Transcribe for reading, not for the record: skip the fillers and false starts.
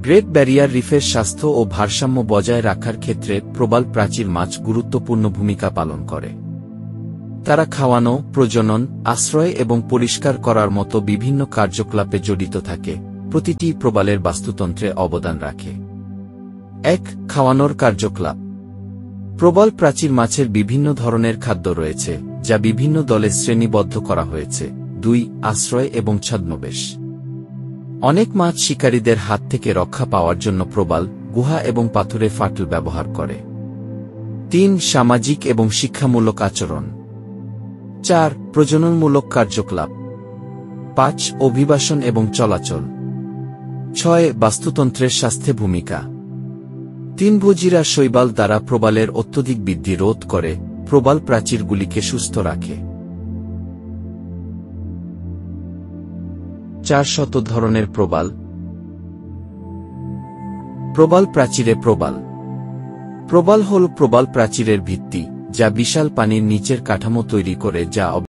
Great barrier রিফের স্বাস্থ্য ও ভারসাম্য বজায় রাখার ক্ষেত্রে প্রবাল প্রাচীর মাছ গুরুত্বপূর্ণ ভূমিকা পালন করে। তারা খাওয়ানো, প্রজনন, আশ্রয় এবং পরিষ্কার করার মতো বিভিন্ন কার্যকলাপে জড়িত থাকে, প্রতিটি প্রবালের বাস্তুতন্ত্রে অবদান রাখে। ১. খাওয়ানোর কার্যকলাপ। প্রবাল প্রাচীর মাছের বিভিন্ন ধরনের খাদ্য রয়েছে, যা বিভিন্ন দলে শ্রেণীবদ্ধ করা হয়েছে। ২. আশ্রয় এবং ছদ্মবেশ। অনেক মাছ শিকারীদের হাত থেকে রক্ষা পাওয়ার জন্য প্রবাল, গুহা এবং পাথুরে ফাটল ব্যবহার করে। ৩. সামাজিক এবং শিক্ষামূলক আচরণ। ৪. প্রজননমূলক কার্যকলাপ। ৫. অভিবাসন এবং চলাচল। ৬. বাস্তুতন্ত্রের স্বাস্থ্যে ভূমিকা। তৃণভোজীরা শৈবাল দ্বারা প্রবালের অত্যধিক বৃদ্ধি রোধ করে, প্রবাল প্রাচীরগুলিকে সুস্থ রাখে। ৪০০ ধরনের প্রবাল। প্রবাল প্রাচীরে প্রবাল। প্রবাল হল প্রবাল প্রাচীরের ভিত্তি, যা বিশাল পানির নিচের কাঠামো তৈরি করে, যা